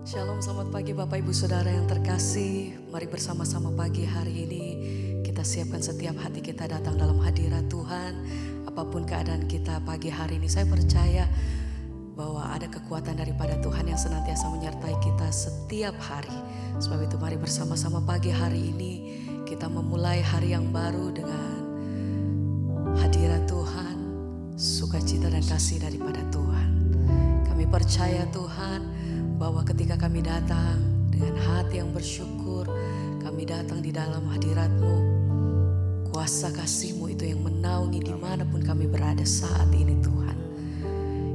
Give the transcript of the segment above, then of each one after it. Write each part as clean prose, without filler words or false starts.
Shalom, selamat pagi Bapak Ibu Saudara yang terkasih. Mari bersama-sama pagi hari ini kita siapkan setiap hati kita datang dalam hadirat Tuhan. Apapun keadaan kita pagi hari ini, saya percaya bahwa ada kekuatan daripada Tuhan yang senantiasa menyertai kita setiap hari. Sebab itu mari bersama-sama pagi hari ini kita memulai hari yang baru dengan hadirat Tuhan, sukacita dan kasih daripada Tuhan. Kami percaya Tuhan bahwa ketika kami datang dengan hati yang bersyukur, kami datang di dalam hadirat-Mu, kuasa kasih-Mu itu yang menaungi dimanapun kami berada saat ini Tuhan.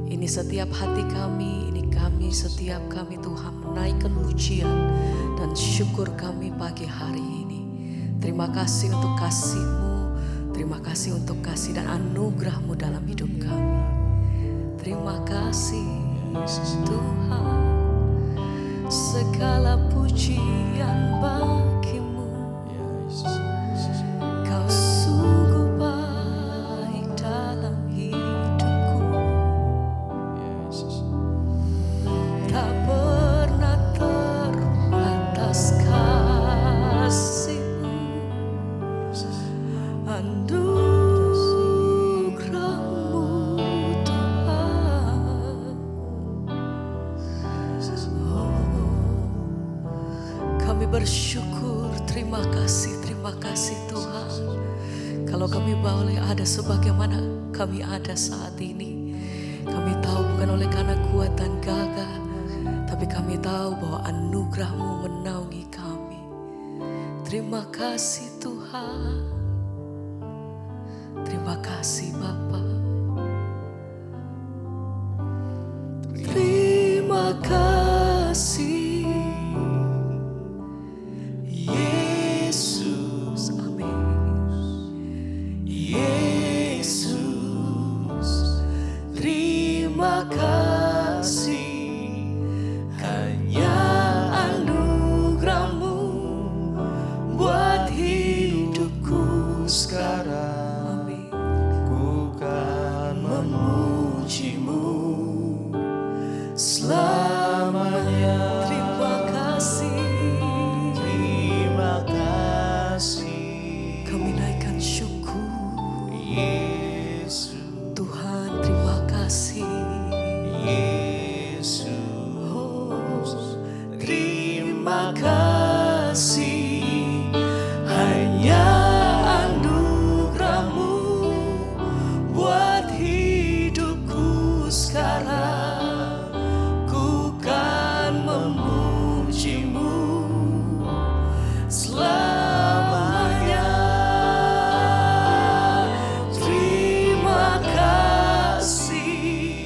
Ini setiap hati kami, ini kami, setiap kami Tuhan menaikkan pujian dan syukur kami pagi hari ini. Terima kasih untuk kasih-Mu, terima kasih untuk kasih dan anugerah-Mu dalam hidup kami. Terima kasih Tuhan. Segala pujian bagi-Mu, Kau sungguh baik dalam hidupku. Tak pernah terbatas kasih-Mu, anugerah-Mu Tuhan. Kami bersyukur, terima kasih Tuhan. Kalau kami boleh ada sebagaimana kami ada saat ini, kami tahu bukan oleh karena kuat dan gagah, tapi kami tahu bahwa anugerah-Mu menaungi kami. Terima kasih Tuhan, terima kasih Bapa. Terima kasih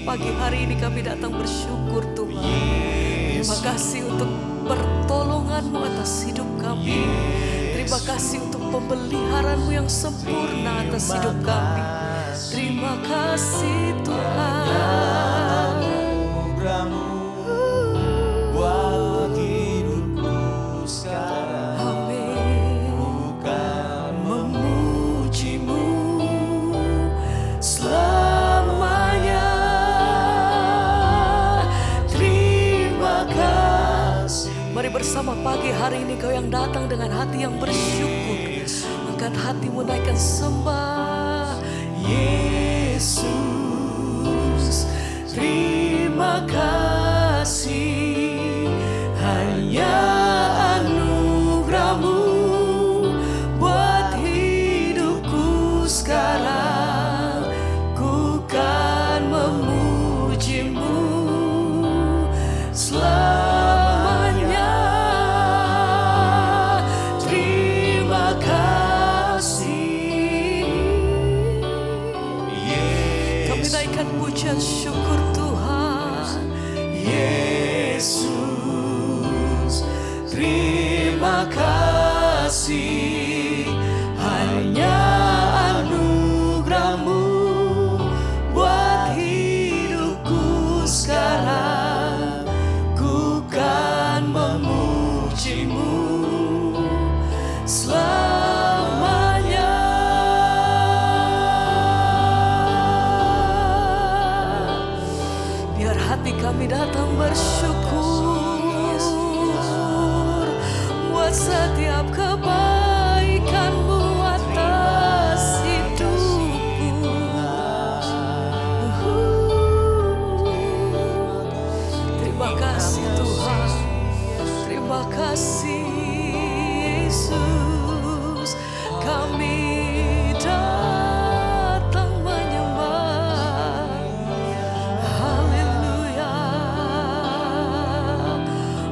pagi hari ini kami datang bersyukur Tuhan. Terima kasih untuk pertolongan-Mu atas hidup kami. Terima kasih untuk pemeliharaan-Mu yang sempurna atas hidup kami. Terima kasih Tuhan. Buat hidupku sekarang. Amin. Bukan memuji-Mu Selamanya. Mari bersama pagi hari ini kau yang datang dengan hati yang bersyukur. Angkat hatimu, naikkan sembah. Yesus, terima kasih. Hanya anugerah-Mu buat hidupku sekarang. Ku kan memuji-Mu selamanya. Terima kasih. Kami naikkan pujian syukur Tuhan. Yesus, terima kasih. Hanya anugerah-Mu buat hidupku sekarang. Ku kan memuji-Mu selamanya. Biar hati kami datang bersyukur. setiap kebaikan-Mu atas hidupku. Terima kasih Tuhan, terima kasih Yesus. Kami datang menyembah. Haleluya.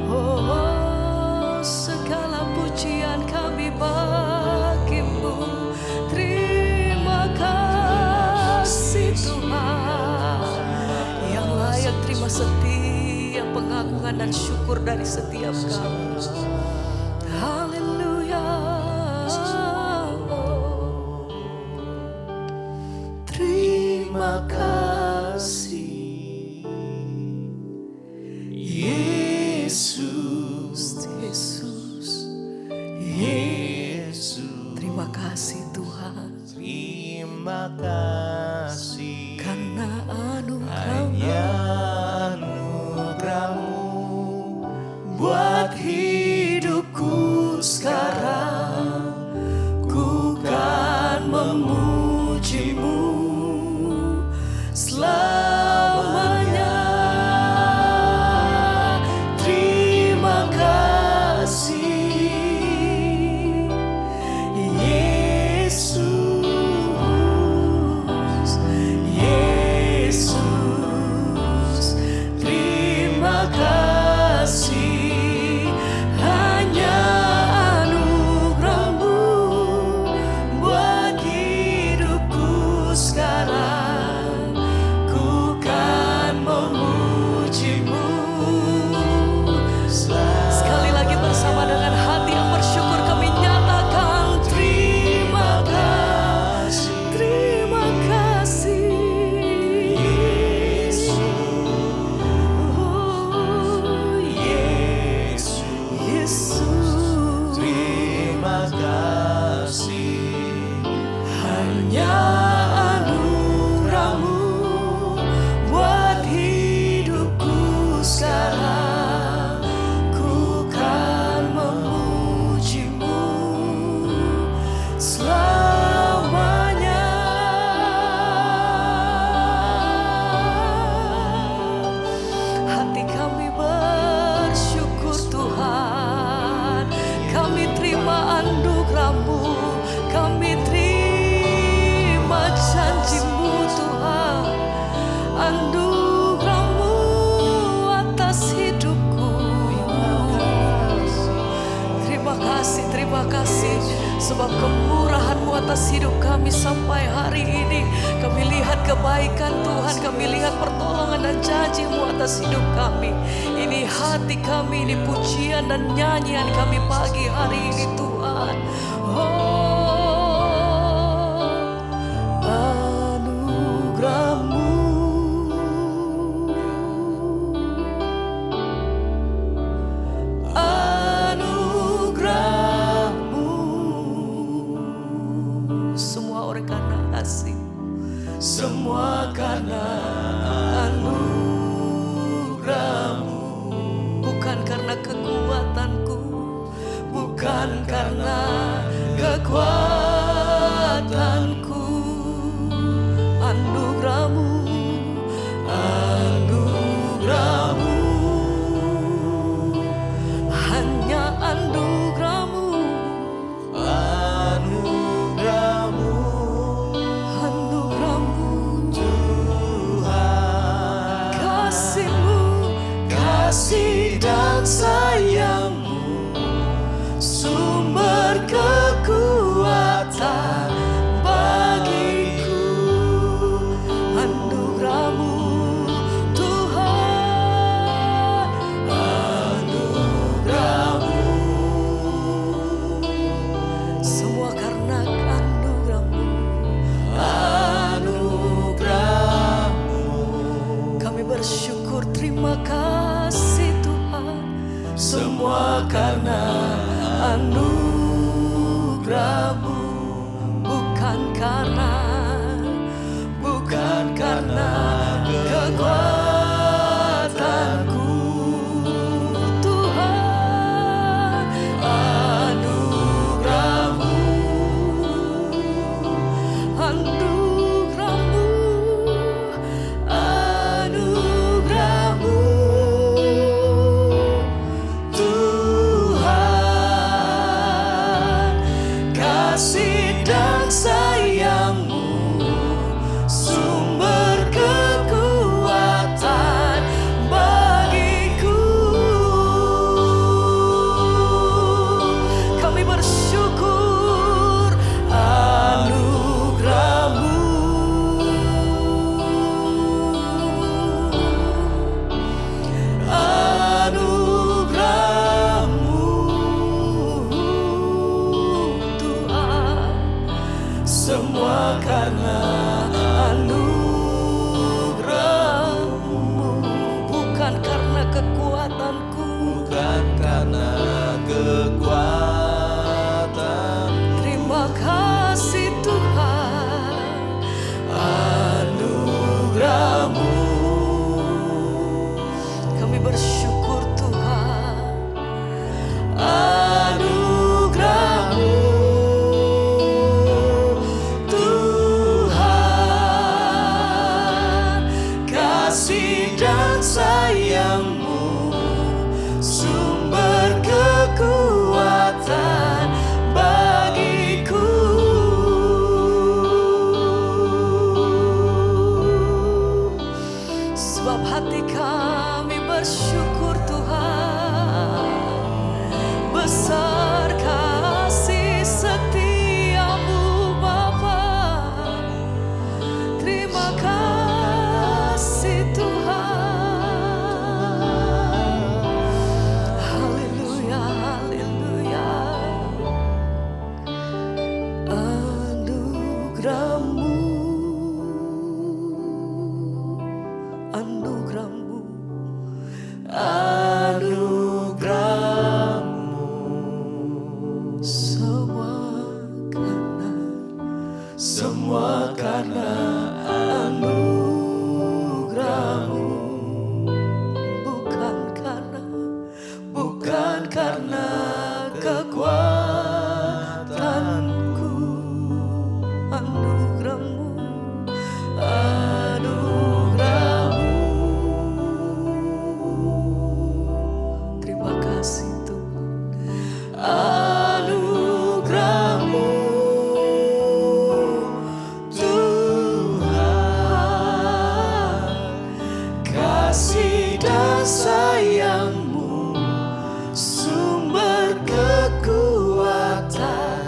Oh, segala pujian kami bagi-Mu. Terima kasih Tuhan, yang layak terima setiap pengagungan dan syukur dari setiap kami. Haleluya. Terima kasih Yesus, Yesus, Yesus. terima kasih Tuhan, Terima kasih karena anugerah-Mu hanya anugerah-Mu buat hidupku sekarang. Ku kan memuji-Mu selamanya. Terima kasih Yesus, Yesus. Terima kasih hanya anugerah-Mu buat hidupku sekarang. Ku kan memuji-Mu. sekali lagi bersama dengan hati yang bersyukur kami nyatakan terima kasih, terima kasih Oh, Yesus, Yesus. terima kasih hanya anugerah-Mu buat hidupku sekarang. Ku kan memuji-Mu selamanya. Hati kami bersyukur Tuhan, kami terima anugerah-Mu, kami terima janji-Mu Tuhan, anugerah-Mu atas hidupku. Terima kasih sebab kemurahan-Mu atas hidup kami sampai hari ini. Kami lihat kebaikan Tuhan, kami lihat pertolongan dan janji-Mu atas hidup kami. Ini hati kami, ini pujian dan nyanyian kami pagi hari ini Tuhan. Oh, anugerah-Mu, anugerah-Mu, semua oleh karena kasih, semua karena anugerah-Mu, bukan karena kekuatanku, bukan karena kekuatanku. Anugerah-Mu, anugerah-Mu, hanya anugerah-Mu, Anugerah-Mu anugerah-Mu, Tuhan. kasih-Mu, Kasih dan sayang-Mu sumber kekuatan bagiku. anugerah-Mu Tuhan, Anugerah-Mu, semua karena anugerah-Mu. anugerah-Mu. Kami bersyukur, terima kasih Tuhan, Semua karena anugerah-Mu, bukan karena kekuatanku Tuhan. Anugerah-Mu, kasih dan sayang-Mu, sumber kekuatan bagiku. Kami bersyukur Anugerah-Mu, Tuhan, semua karena anugerah-Mu, bukan karena kekuatanku, bukan karena kekuatan. terima kasih Tuhan. Anugerah-Mu, Kami bersyukur Tuhan. anugerah-Mu, Tuhan, kasih dan sayang-Mu, sumber kekuatan bagiku. Sebab hati kami bersyukur Tuhan, besar kasih setia-Mu Bapa. Terima kasih Tuhan. Haleluya, haleluya. Anugerah-Mu, anugerah-Mu, Anugerah-Mu, semua karena anugerah-Mu, bukan karena kekuatanku. anugerah-Mu, Anugerah-Mu, terima kasih Tuhan. anugerah-Mu, Tuhan, kasih dan sayang-Mu, sumber kekuatan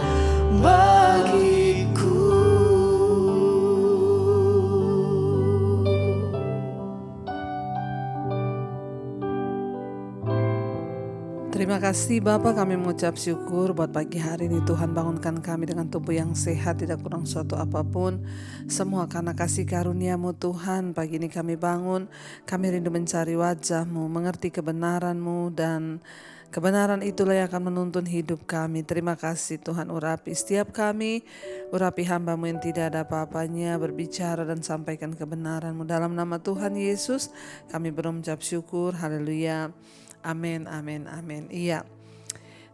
bagiku. Terima kasih Bapa, kami mengucap syukur buat pagi hari ini. Tuhan bangunkan kami dengan tubuh yang sehat, tidak kurang suatu apapun. Semua karena kasih karunia-Mu Tuhan. Pagi ini kami bangun, kami rindu mencari wajah-Mu, mengerti kebenaran-Mu, dan kebenaran itulah yang akan menuntun hidup kami. Terima kasih Tuhan, urapi setiap kami, urapi hamba-Mu yang tidak ada apa-apanya, berbicara dan sampaikan kebenaran-Mu. Dalam nama Tuhan Yesus kami berucap syukur, haleluya. Amin, amin, amin. Iya.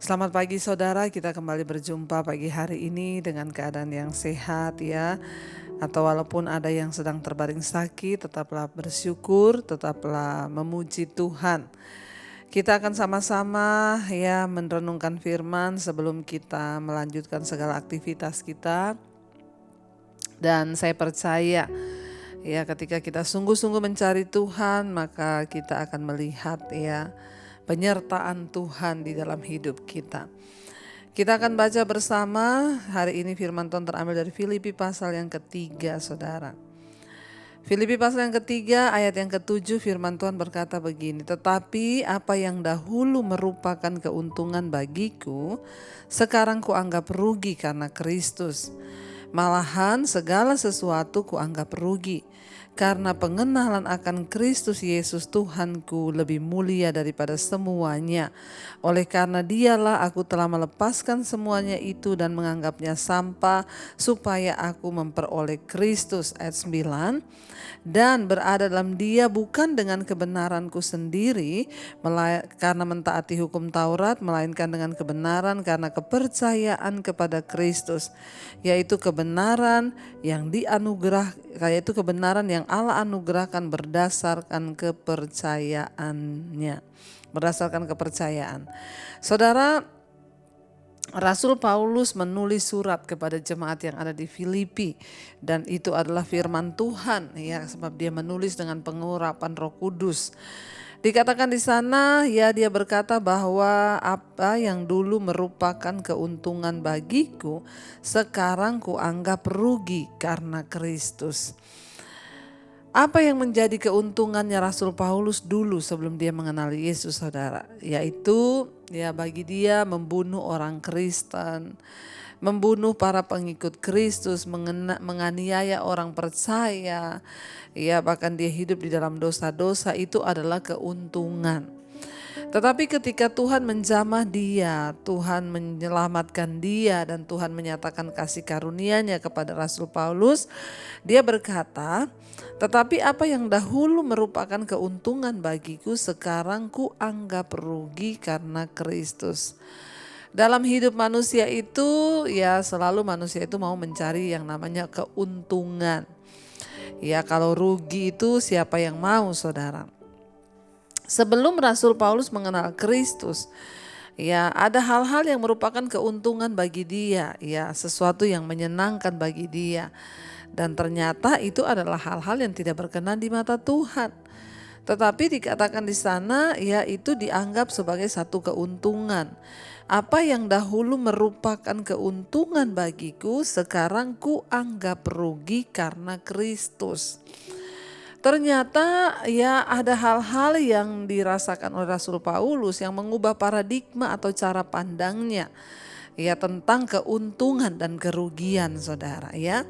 Selamat pagi saudara, kita kembali berjumpa pagi hari ini dengan keadaan yang sehat ya. Atau walaupun ada yang sedang terbaring sakit, tetaplah bersyukur, tetaplah memuji Tuhan. Kita akan sama-sama ya merenungkan firman sebelum kita melanjutkan segala aktivitas kita. Dan saya percaya ya ketika kita sungguh-sungguh mencari Tuhan, maka kita akan melihat ya penyertaan Tuhan di dalam hidup kita. Kita akan baca bersama hari ini firman Tuhan terambil dari Filipi pasal yang ketiga saudara. Filipi pasal yang ketiga ayat yang ke-7 firman Tuhan berkata begini. Tetapi apa yang dahulu merupakan keuntungan bagiku, sekarang kuanggap rugi karena Kristus. Malahan segala sesuatu kuanggap rugi, karena pengenalan akan Kristus Yesus Tuhanku lebih mulia daripada semuanya. Oleh karena dialah aku telah melepaskan semuanya itu dan menganggapnya sampah, supaya aku memperoleh Kristus. Ayat 9. Dan berada dalam dia bukan dengan kebenaranku sendiri, karena mentaati hukum Taurat, melainkan dengan kebenaran karena kepercayaan kepada Kristus, yaitu kebenaran yang yaitu kebenaran yang Allah anugerahkan berdasarkan kepercayaannya. Berdasarkan kepercayaan. Saudara, Rasul Paulus menulis surat kepada jemaat yang ada di Filipi, dan itu adalah firman Tuhan ya, sebab dia menulis dengan pengurapan Roh Kudus. Dikatakan di sana ya, dia berkata bahwa apa yang dulu merupakan keuntungan bagiku sekarang kuanggap rugi karena Kristus. Apa yang menjadi keuntungannya Rasul Paulus dulu sebelum dia mengenal Yesus, saudara? Yaitu ya, bagi dia membunuh orang Kristen, membunuh para pengikut Kristus, menganiaya orang percaya, ya bahkan dia hidup di dalam dosa-dosa, itu adalah keuntungan. Tetapi ketika Tuhan menjamah dia, Tuhan menyelamatkan dia, dan Tuhan menyatakan kasih karunia-Nya kepada Rasul Paulus, dia berkata, tetapi apa yang dahulu merupakan keuntungan bagiku sekarang kuanggap rugi karena Kristus. Dalam hidup manusia itu ya, selalu manusia itu mau mencari yang namanya keuntungan. Ya, kalau rugi itu siapa yang mau, saudara? Sebelum Rasul Paulus mengenal Kristus, ya ada hal-hal yang merupakan keuntungan bagi dia, ya sesuatu yang menyenangkan bagi dia. Dan ternyata itu adalah hal-hal yang tidak berkenan di mata Tuhan. Tetapi dikatakan di sana ya, itu dianggap sebagai satu keuntungan. Apa yang dahulu merupakan keuntungan bagiku sekarang kuanggap rugi karena Kristus. Ternyata ya ada hal-hal yang dirasakan oleh Rasul Paulus yang mengubah paradigma atau cara pandangnya ya tentang keuntungan dan kerugian, saudara ya.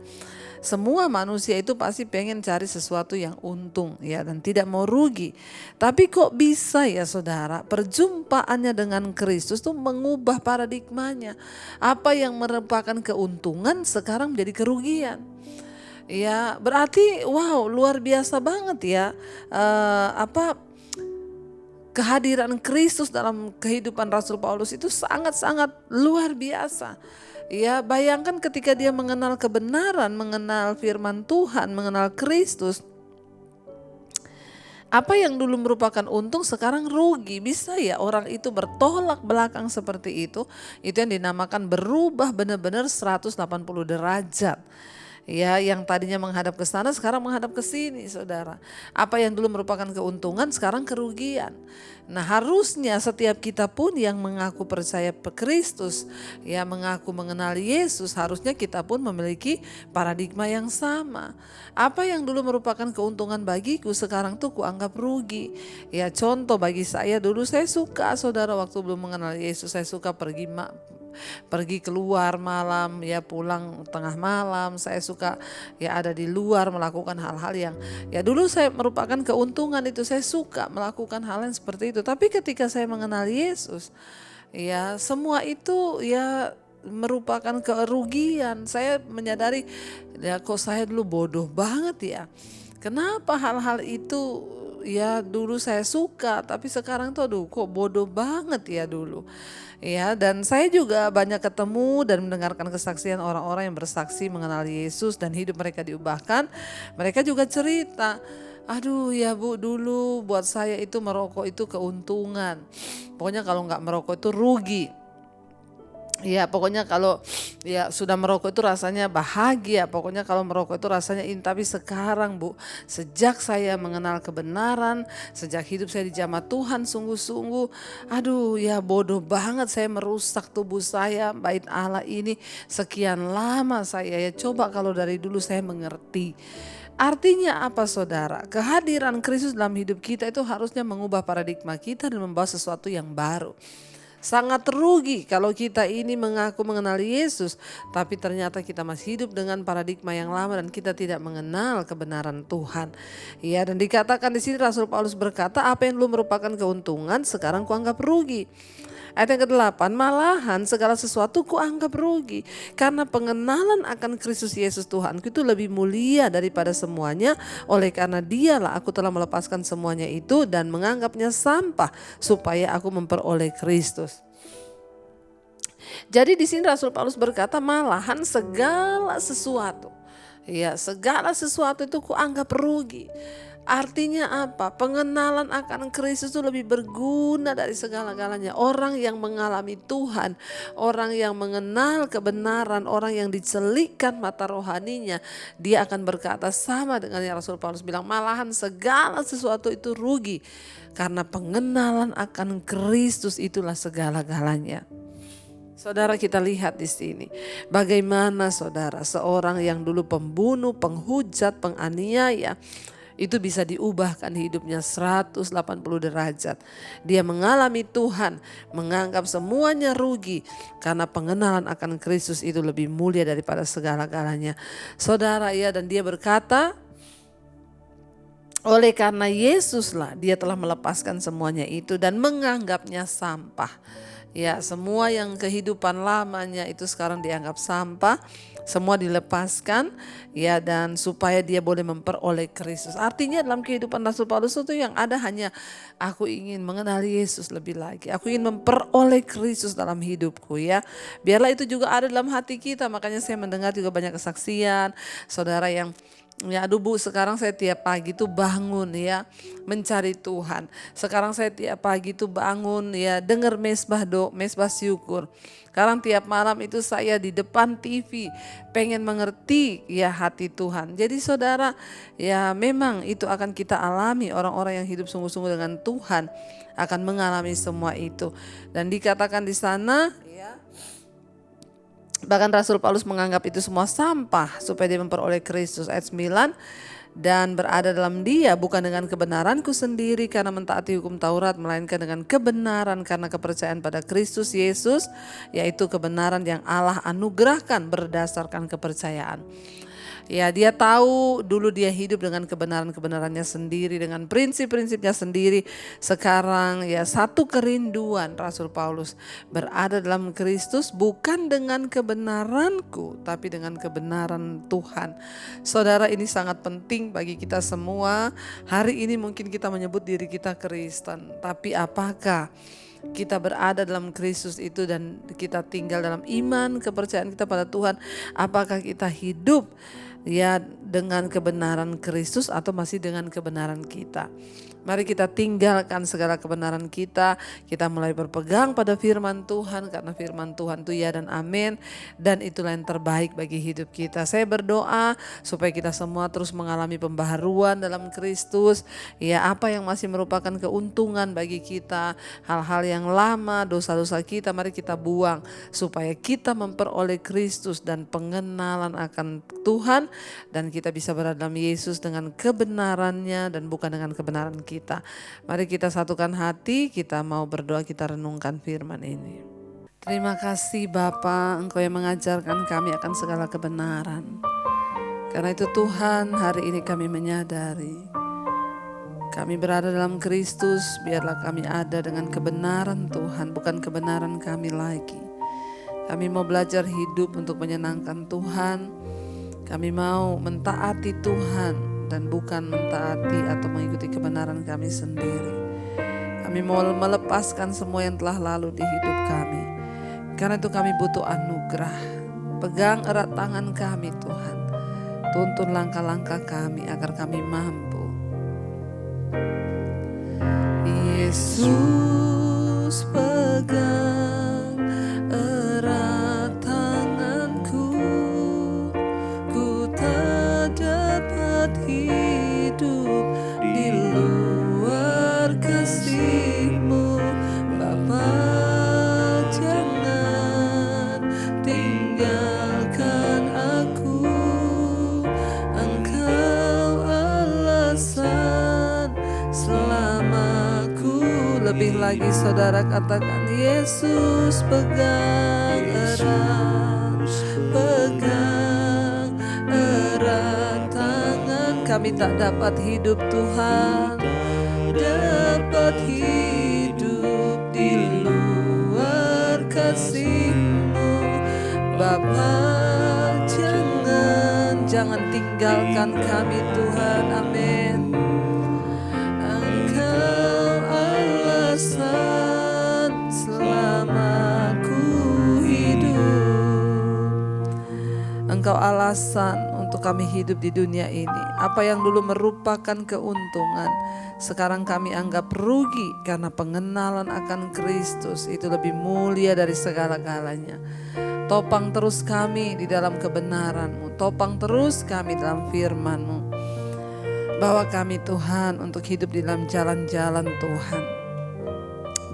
Semua manusia itu pasti pengen cari sesuatu yang untung ya, dan tidak mau rugi. Tapi kok bisa ya, saudara, perjumpaannya dengan Kristus tuh mengubah paradigmanya. Apa yang merupakan keuntungan sekarang menjadi kerugian. Ya berarti wow, luar biasa banget ya, kehadiran Kristus dalam kehidupan Rasul Paulus itu sangat-sangat luar biasa. Ya bayangkan ketika dia mengenal kebenaran, mengenal firman Tuhan, mengenal Kristus, apa yang dulu merupakan untung sekarang rugi. Bisa ya orang itu bertolak belakang seperti itu? Itu yang dinamakan berubah benar-benar 180 derajat. Ya, yang tadinya menghadap ke sana sekarang menghadap ke sini, saudara. Apa yang dulu merupakan keuntungan sekarang kerugian. Nah, harusnya setiap kita pun yang mengaku percaya ke Kristus, ya mengaku mengenal Yesus, harusnya kita pun memiliki paradigma yang sama. Apa yang dulu merupakan keuntungan bagiku sekarang tuh kuanggap rugi. Ya contoh bagi saya, dulu saya suka, saudara, waktu belum mengenal Yesus saya suka pergi keluar malam ya, pulang tengah malam. Saya suka ya ada di luar melakukan hal-hal yang ya dulu saya merupakan keuntungan, itu saya suka melakukan hal yang seperti itu. Tapi ketika saya mengenal Yesus, ya semua itu ya merupakan kerugian. Saya menyadari ya kok saya dulu bodoh banget ya. Kenapa hal-hal itu ya dulu saya suka, tapi sekarang tuh aduh kok bodoh banget ya dulu. Ya, dan saya juga banyak ketemu dan mendengarkan kesaksian orang-orang yang bersaksi mengenal Yesus dan hidup mereka diubahkan. Mereka juga cerita, aduh ya Bu, dulu buat saya itu merokok itu keuntungan. Pokoknya kalau nggak merokok itu rugi. Ya pokoknya kalau ya sudah merokok itu rasanya bahagia, pokoknya kalau merokok itu rasanya ini. Tapi sekarang Bu, sejak saya mengenal kebenaran, sejak hidup saya di jamaah Tuhan sungguh-sungguh, aduh ya bodoh banget saya merusak tubuh saya, bait Allah ini sekian lama saya ya. Coba kalau dari dulu saya mengerti. Artinya apa, saudara? Kehadiran Kristus dalam hidup kita itu harusnya mengubah paradigma kita dan membawa sesuatu yang baru. Sangat rugi kalau kita ini mengaku mengenal Yesus, tapi ternyata kita masih hidup dengan paradigma yang lama dan kita tidak mengenal kebenaran Tuhan. Ya, dan dikatakan di sini Rasul Paulus berkata, apa yang dulu merupakan keuntungan sekarang kuanggap rugi. Ayat yang ke-8, malahan segala sesuatu kuanggap rugi karena pengenalan akan Kristus Yesus Tuhanku itu lebih mulia daripada semuanya. Oleh karena dialah aku telah melepaskan semuanya itu dan menganggapnya sampah supaya aku memperoleh Kristus. Jadi di sini Rasul Paulus berkata, malahan segala sesuatu, ya segala sesuatu itu kuanggap rugi. Artinya apa? Pengenalan akan Kristus itu lebih berguna dari segala-galanya. Orang yang mengalami Tuhan, orang yang mengenal kebenaran, orang yang dicelikkan mata rohaninya, dia akan berkata sama dengan yang Rasul Paulus bilang, malahan segala sesuatu itu rugi. Karena pengenalan akan Kristus itulah segala-galanya. Saudara, kita lihat di sini bagaimana saudara seorang yang dulu pembunuh, penghujat, penganiaya itu bisa diubahkan hidupnya 180 derajat. Dia mengalami Tuhan, menganggap semuanya rugi karena pengenalan akan Kristus itu lebih mulia daripada segala-galanya. Saudara, ya, dan dia berkata, oleh karena Yesuslah dia telah melepaskan semuanya itu dan menganggapnya sampah. Ya, semua yang kehidupan lamanya itu sekarang dianggap sampah, semua dilepaskan, ya, dan supaya dia boleh memperoleh Kristus. Artinya dalam kehidupan Rasul Paulus itu yang ada hanya aku ingin mengenali Yesus lebih lagi. Aku ingin memperoleh Kristus dalam hidupku, ya. Biarlah itu juga ada dalam hati kita. Makanya saya mendengar juga banyak kesaksian saudara yang, ya aduh Bu, sekarang saya tiap pagi tuh bangun ya mencari Tuhan. Sekarang saya tiap pagi tuh bangun ya dengar mesbah syukur. Sekarang tiap malam itu saya di depan TV pengen mengerti ya hati Tuhan. Jadi saudara, ya memang itu akan kita alami, orang-orang yang hidup sungguh-sungguh dengan Tuhan akan mengalami semua itu. Dan dikatakan di sana, ya, bahkan Rasul Paulus menganggap itu semua sampah supaya dia memperoleh Kristus. Ayat 9, dan berada dalam dia bukan dengan kebenaranku sendiri karena mentaati hukum Taurat, melainkan dengan kebenaran karena kepercayaan pada Kristus Yesus, yaitu kebenaran yang Allah anugerahkan berdasarkan kepercayaan. Ya, dia tahu dulu dia hidup dengan kebenaran-kebenarannya sendiri, dengan prinsip-prinsipnya sendiri. Sekarang ya satu kerinduan Rasul Paulus berada dalam Kristus bukan dengan kebenaranku tapi dengan kebenaran Tuhan. Saudara, ini sangat penting bagi kita semua. Hari ini mungkin kita menyebut diri kita Kristen, tapi apakah kita berada dalam Kristus itu dan kita tinggal dalam iman, kepercayaan kita pada Tuhan? Apakah kita hidup ya dengan kebenaran Kristus atau masih dengan kebenaran kita? Mari kita tinggalkan segala kebenaran kita mulai berpegang pada firman Tuhan, karena firman Tuhan itu ya dan amin, dan itulah yang terbaik bagi hidup kita. Saya berdoa supaya kita semua terus mengalami pembaharuan dalam Kristus, ya apa yang masih merupakan keuntungan bagi kita, hal-hal yang lama, dosa-dosa kita mari kita buang supaya kita memperoleh Kristus dan pengenalan akan Tuhan, dan kita bisa berada dalam Yesus dengan kebenarannya dan bukan dengan kebenaran kita. Mari kita satukan hati, kita mau berdoa, kita renungkan firman ini. Terima kasih Bapa, Engkau yang mengajarkan kami akan segala kebenaran. Karena itu Tuhan, hari ini kami menyadari kami berada dalam Kristus, biarlah kami ada dengan kebenaran Tuhan, bukan kebenaran kami lagi. Kami mau belajar hidup untuk menyenangkan Tuhan. Kami mau mentaati Tuhan dan bukan mentaati atau mengikuti kebenaran kami sendiri. Kami mau melepaskan semua yang telah lalu di hidup kami. Karena itu kami butuh anugerah. Pegang erat tangan kami Tuhan. Tuntun langkah-langkah kami agar kami mampu. Yesus, pegang erat tanganku. Ku tak dapat hidup di luar kasih-Mu, Bapa. Jangan tinggalkan aku. Engkau alasan selamaku. Lebih lagi saudara katakan, Yesus pegang erat, pegang erat tangan. Kami tak dapat hidup Tuhan, dapat hidup di luar kasih-Mu, Bapa. Jangan tinggalkan kami Tuhan, amin. Engkau alasan selamaku hidup. Engkau alasan untuk waktu kami hidup di dunia ini. Apa yang dulu merupakan keuntungan, sekarang kami anggap rugi karena pengenalan akan Kristus itu lebih mulia dari segala-galanya. Topang terus kami di dalam kebenaran-Mu, topang terus kami dalam firman-Mu. Bawa kami Tuhan untuk hidup di dalam jalan-jalan Tuhan.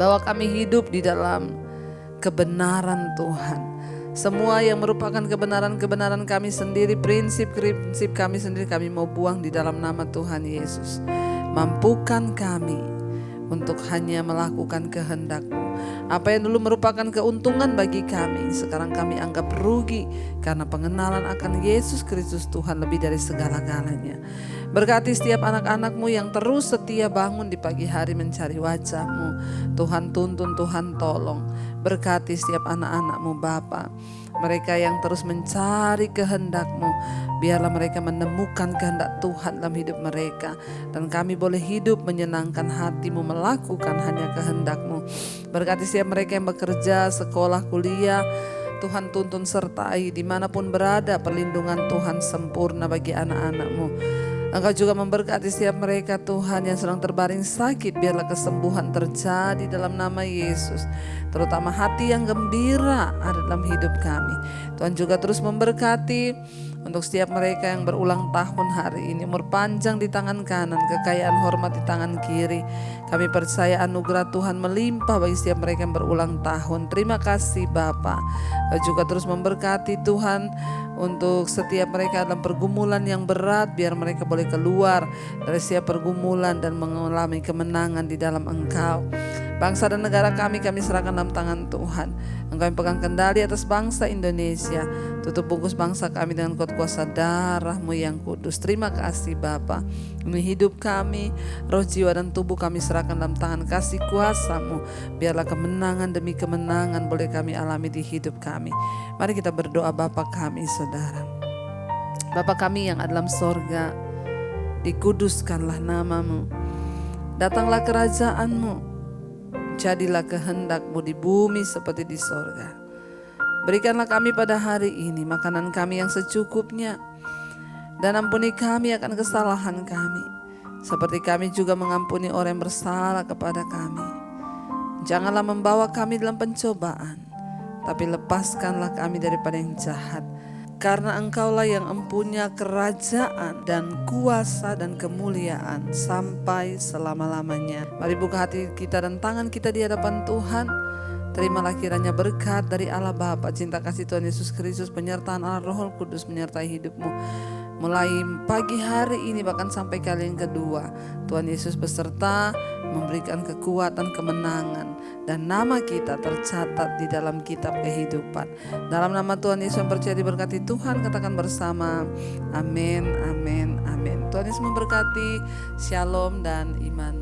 Bawa kami hidup di dalam kebenaran Tuhan. Semua yang merupakan kebenaran-kebenaran kami sendiri, prinsip-prinsip kami sendiri, kami mau buang di dalam nama Tuhan Yesus. Mampukan kami untuk hanya melakukan kehendak-Mu. Apa yang dulu merupakan keuntungan bagi kami, sekarang kami anggap rugi karena pengenalan akan Yesus Kristus Tuhan lebih dari segala-galanya. Berkati setiap anak-anak-Mu yang terus setia bangun di pagi hari mencari wajah-Mu. Tuhan tuntun, Tuhan tolong. Berkati setiap anak-anak-Mu Bapa, mereka yang terus mencari kehendak-Mu. Biarlah mereka menemukan kehendak Tuhan dalam hidup mereka, dan kami boleh hidup menyenangkan hati-Mu, melakukan hanya kehendak-Mu. Berkati setiap mereka yang bekerja, sekolah, kuliah, Tuhan tuntun sertai dimanapun berada, perlindungan Tuhan sempurna bagi anak-anak-Mu. Engkau juga memberkati setiap mereka Tuhan yang sedang terbaring sakit, biarlah kesembuhan terjadi dalam nama Yesus. Terutama hati yang gembira ada dalam hidup kami. Tuhan juga terus memberkati untuk setiap mereka yang berulang tahun hari ini, umur panjang di tangan kanan, kekayaan hormat di tangan kiri. Kami percaya anugerah Tuhan melimpah bagi setiap mereka yang berulang tahun. Terima kasih Bapa. Juga terus memberkati Tuhan untuk setiap mereka dalam pergumulan yang berat, biar mereka boleh keluar dari setiap pergumulan dan mengalami kemenangan di dalam Engkau. Bangsa dan negara kami serahkan dalam tangan Tuhan. Engkau yang pegang kendali atas bangsa Indonesia. Tutup bungkus bangsa kami dengan kuasa darah-Mu yang kudus. Terima kasih Bapa. Ini hidup kami, roh, jiwa, dan tubuh kami serahkan dalam tangan kasih kuasa-Mu. Biarlah kemenangan demi kemenangan boleh kami alami di hidup kami. Mari kita berdoa. Bapa kami, Saudara. Bapa kami yang ada dalam sorga, dikuduskanlah nama-Mu. Datanglah kerajaan-Mu. Jadilah kehendak-Mu di bumi seperti di sorga. Berikanlah kami pada hari ini makanan kami yang secukupnya, dan ampuni kami akan kesalahan kami, seperti kami juga mengampuni orang yang bersalah kepada kami. Janganlah membawa kami dalam pencobaan, tapi lepaskanlah kami daripada yang jahat. Karena Engkaulah yang empunya kerajaan dan kuasa dan kemuliaan sampai selama-lamanya. Mari buka hati kita dan tangan kita di hadapan Tuhan. Terimalah kiranya berkat dari Allah Bapa, cinta kasih Tuhan Yesus Kristus, penyertaan Allah Roh Kudus menyertai hidupmu. Mulai pagi hari ini bahkan sampai kali yang kedua, Tuhan Yesus beserta memberikan kekuatan, kemenangan, dan nama kita tercatat di dalam kitab kehidupan. Dalam nama Tuhan Yesus yang percaya diberkati Tuhan, katakan bersama, amin, amin, amin. Tuhan Yesus memberkati, shalom dan iman.